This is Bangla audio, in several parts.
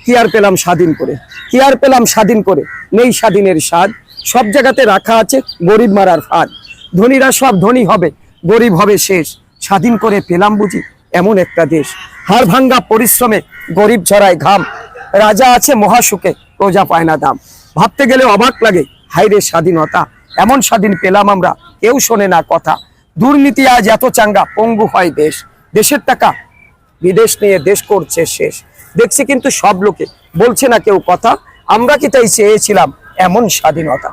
কি আর পেলাম স্বাধীন করে, কি আর পেলাম স্বাধীন করে, নেই স্বাধীনের স্বাদ, সব জায়গাতে রাখা আছে গরিব মারার ফাঁদ। ধনীরা সব ধনী হবে, গরিব হবে শেষ, স্বাধীন করে পেলাম বুঝি এমন একটা দেশ। হাড় ভাঙ্গা পরিশ্রমে গরিব ছড়ায় ঘাম, রাজা আছে মহাসুখে প্রজা পায় না দাম। ভাবতে গেলে অবাক লাগে, হায়রে স্বাধীনতা, এমন স্বাধীন পেলাম আমরা, কেউ শোনে না কথা। দুর্নীতি আজ এত চাঙ্গা, পঙ্গু হয় দেশ, দেশের টাকা বিদেশ নিয়ে দেশ করছে শেষ। দেখছি কিন্তু সব লোকে বলছে না কেউ কথা, আমরা কি তাই চেয়েছিলাম এমন স্বাধীনতা।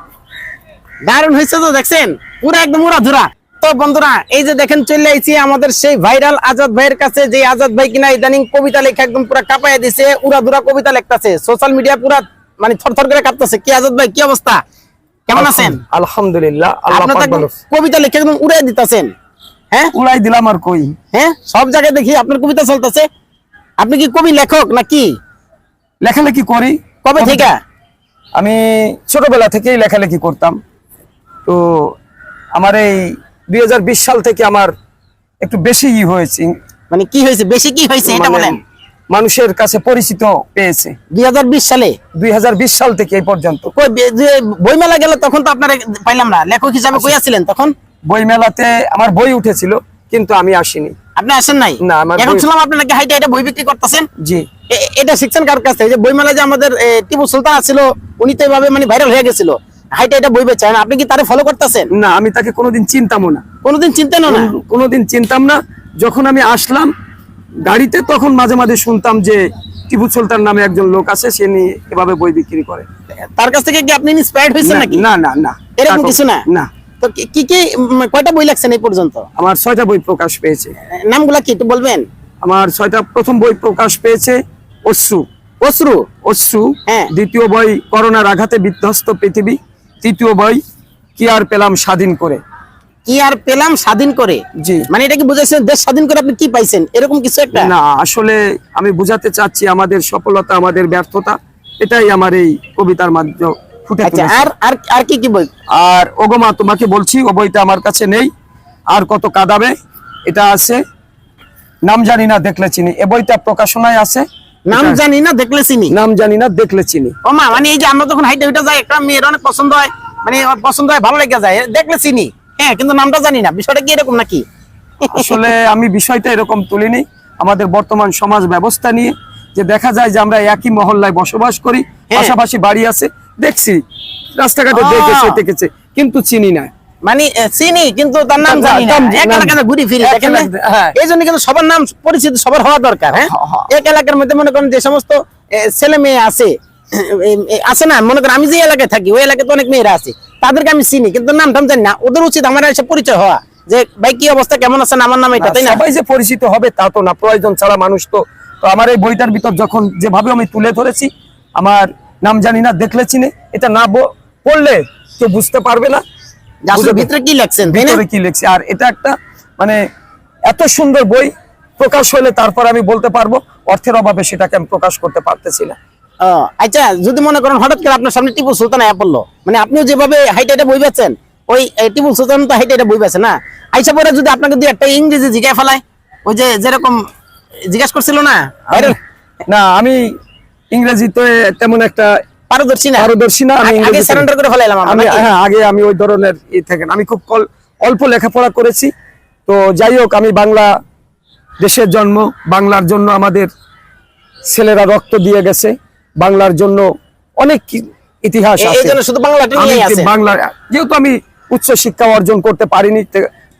দারুণ হয়েছে তো, দেখছেন পুরো একদম উড়াধুরা। তো বন্ধুরা, এই যে দেখেন চলে আইছি আমাদের সেই ভাইরাল আজাদ ভাইয়ের কাছে, যে আজাদ ভাই কিনা ইদানিং কবিতা লেখা একদম পুরো কাঁপাইয়া দিছে, উড়াধুরা কবিতা লিখতেছে, সোশ্যাল মিডিয়া পুরা মানে থরথর করে কাঁপতেছে। কি আজাদ ভাই, কি অবস্থা, কেমন আছেন? আলহামদুলিল্লাহ, কবিতা লিখে একদম উড়াই দিতেছেন। হ্যাঁ, উড়াই দিলাম আর কই। হ্যাঁ, সব জায়গায় দেখি আপনার কবিতা চলতেছে। আপনি কি কবি লেখক নাকি? লেখালেখি করি। কবে থেকে? আমি ছোটবেলা থেকেই লেখালেখি করতাম। তো আমার এই 2020 সাল থেকে আমার একটু বেশি হয়েছে। মানে কি হয়েছে, বেশি কি হয়েছে এটা বলেন। মানুষের কাছে পরিচিত পেয়েছে 2020 সালে। 2020 সাল থেকে এই পর্যন্ত। বইমেলা গেল তখন তো আপনারা পাইলাম না, লেখক হিসাবে কই আছিলেন তখন? বইমেলাতে আমার বই উঠেছিল কিন্তু আমি আসিনি। আপনি আসেন নাই? না, এখন শুনলাম আপনি নাকি হাইটে এটা বই বিক্রি করতেছেন। জি। এটা শিখছেন কার কাছ থেকে? যে বইমেলা যে আমাদের টিপু সুলতান ছিল, উনি তো এভাবে মানে ভাইরাল হয়ে গেছিল, হাইটে এটা বই বেচেন, আপনি কি তারে ফলো করতেছেন? না, আমি তাকে কোনোদিন চিনতামও না। কোনোদিন চিনতেন না? কোনোদিন চিনতাম না। যখন আমি আসলাম গাড়িতে, তখন মাঝে মাঝে শুনতাম যে টিপু সুলতান নামে একজন লোক আছে, সে নিয়ে এভাবে বই বিক্রি করে। তার কাছ থেকে কি আপনি ইন্সপায়ার্ড হয়েছেন নাকি? না না না, এরকম কিছু না। না। তো কি কি কয়টা বই লিখছেন এই পর্যন্ত? আমার 6টা বই প্রকাশ পেয়েছে। নামগুলা কি একটু বলবেন? আমার 6টা, প্রথম বই প্রকাশ পেয়েছে অশ্রু। অশ্রু? অশ্রু। হ্যাঁ। দ্বিতীয় বই করোনার আঘাতে বিধ্বস্ত পৃথিবী। তৃতীয় বই কি আর পেলাম স্বাধীন করে। কি আর পেলাম স্বাধীন করে? জি। মানে এটা কি বুঝাইছেন দেশ স্বাধীন করে আপনি কি পাইছেন, এরকম কিছু একটা? না, আসলে আমি বুঝাতে চাচ্ছি আমাদের সফলতা, আমাদের ব্যর্থতা, এটাই আমার এই কবিতার মাধ্যমে ফুটে আচ্ছা, তুলেছে। আর কি কি বই? আর ওগোমা তোমাকে বলছি, ও বইটা আমার কাছে নেই। আর কত কাঁদাবে, এটা আছে। নাম জানি না দেখলে চিনি, এ বইটা প্রকাশনায় আছে। নাম জানি না দেখলে চিনি। নাম জানি না দেখলে চিনি। ও মা, মানে এই যে আমরা যখন হাইটে উঠে যাই, একটা মেয়ের অনেক পছন্দ হয়, মানে পছন্দ হয়, ভালো লেগে যায়, দেখলে চিনি, হ্যাঁ, কিন্তু নামটা জানি না। বিষয়টা কি এরকম নাকি? আসলে আমি বিষয়টা এরকম তুলিনি, আমাদের বর্তমান সমাজ ব্যবস্থা নিয়ে, যে দেখা যায় যে আমরা একই মহল্লায় বসবাস করি, পাশাপাশি বাড়ি আছে, দেখছি রাস্তাঘাটে দেখেছে কিন্তু চিনি না। মানে চিনি কিন্তু তার নাম জানি না, এক এলাকাতে ঘুরি ফিরি, দেখেন না? এই জন্য কিন্তু সবার নাম পরিচিত সবার হওয়া দরকার। হ্যাঁ, এক এলাকার মধ্যে মনে করেন যে সমস্ত ছেলে মেয়ে আছে না, মনে করেন আমি যে এলাকায় থাকি ওই এলাকায় তো অনেক মেয়েরা আছে, তাদেরকে আমি চিনি কিন্তু নাম টাম জানি না। ওদের উচিত আমার এসে পরিচয় হওয়া, যে ভাই কি অবস্থা, কেমন আছেন, আমার নাম এটা, তাই না? সবাই যে পরিচিত হবে তা তো না, প্রয়োজন ছাড়া মানুষ তো। আমার এই বইটার ভিতর যখন যেভাবে আমি তুলে ধরেছি, আমার নাম জানি না দেখলে চিনি, এটা না পড়লে কেউ বুঝতে পারবে না আসলে ভিতরে কি লেখছেন, ভিতরে কি লিখছি। আর এটা একটা মানে এত সুন্দর বই, প্রকাশ হলে তারপর আমি বলতে পারবো, অর্থের অভাবে সেটাকে আমি প্রকাশ করতে পারতেছি না। আচ্ছা, যদি মনে করেন হঠাৎ করে আপনার সামনে টিপু সুলতান আয়া পড়লো, মানে আপনিও যেভাবে হাইটে এটা বই বেচেন, ওই টিপু সুলতান তো হাইটে এটা বই বেচে না, আইসা পরে যদি আপনাকে দুই একটা ইংরেজি জিজ্ঞাসা ফেলায়, ওই যে যেরকম জিজ্ঞাসা করছিল না, না আমি ইংরেজি তো তেমন একটা পারদর্শী না। আমি আগে সারেন্ডার করে ফেলাইলাম। হ্যাঁ, আগে আমি ওই ধরনের থাকেন, আমি খুব অল্প লেখাপড়া করেছি। তো যাই হোক, আমি বাংলা দেশের জন্ম, বাংলার জন্য আমাদের ছেলেরা রক্ত দিয়ে গেছে, বাংলার জন্য অনেক ইতিহাস আছে। শুধু বাংলা, যেহেতু আমি উচ্চ শিক্ষা অর্জন করতে পারিনি,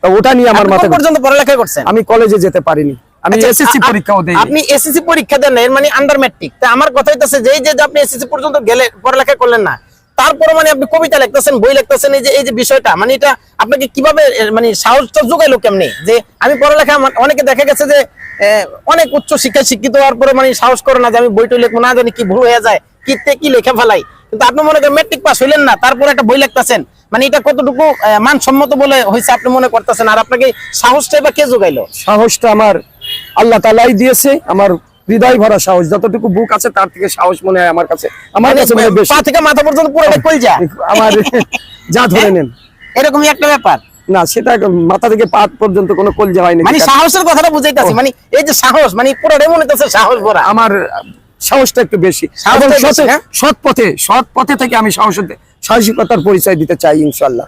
ওটা নিয়ে আমার মাথায় পর্যন্ত পড়ালেখা করছেন। আমি কলেজে যেতে পারিনি, আমি এসএসসি পরীক্ষাও দেই। আপনি এসএসসি পরীক্ষা দেন, এর মানে আন্ডার ম্যাট্রিক। তা আমার কথা হইতাছে যে আপনি এসএসসি পর্যন্ত গেলে পড়ালেখা করলেন না, তারপরে মানে আপনি কবিতা লিখতেছেন, বই লিখতেছেন, এই যে বিষয়টা, মানে এটা আপনাকে কিভাবে মানে সাহসটা যোগাইলো কেমনে? যে আমি পড়ালেখা, অনেকে দেখা গেছে যে অনেক উচ্চ শিক্ষায় শিক্ষিত হওয়ার পরে মানে সাহস করে না যে আমি বইটা লিখবো না, জানি কি ভুল হয়ে যায়, কি লেখা ফেলাই। কিন্তু আপনি মনে করেন ম্যাট্রিক পাস হইলেন না, তারপরে একটা বই লিখতেছেন, মানে এটা কতটুকু মানসম্মত বলে হয়েছে আপনি মনে করতেছেন? আর আপনাকে সাহসটা বা কে যোগাইলো? সাহসটা আমার আল্লাহ তাআলাই দিয়েছে, আমার হৃদয় ভরা সাহস, যতটুকু বুক আছে তার থেকে সাহস মনে হয় আমার কাছে বেশি। পা থেকে মাথা পর্যন্ত পুরোটা কলজা আমার যা ধরে নেন, এরকমই একটা ব্যাপার না। সেটা মাথা থেকে পা পর্যন্ত কোনো কলজা হয়নি। মানে সাহসের কথাটা বুঝাইতাছি, মানে এই যে সাহস, মানে পুরোটাই মনে হচ্ছে সাহস ভরা। আমার সাহসটা একটু বেশি সাহসটা এবং বেশি, হ্যাঁ? সৎ পথে থেকে আমি সাহসিকতার পরিচয় দিতে চাই ইনশাল্লাহ।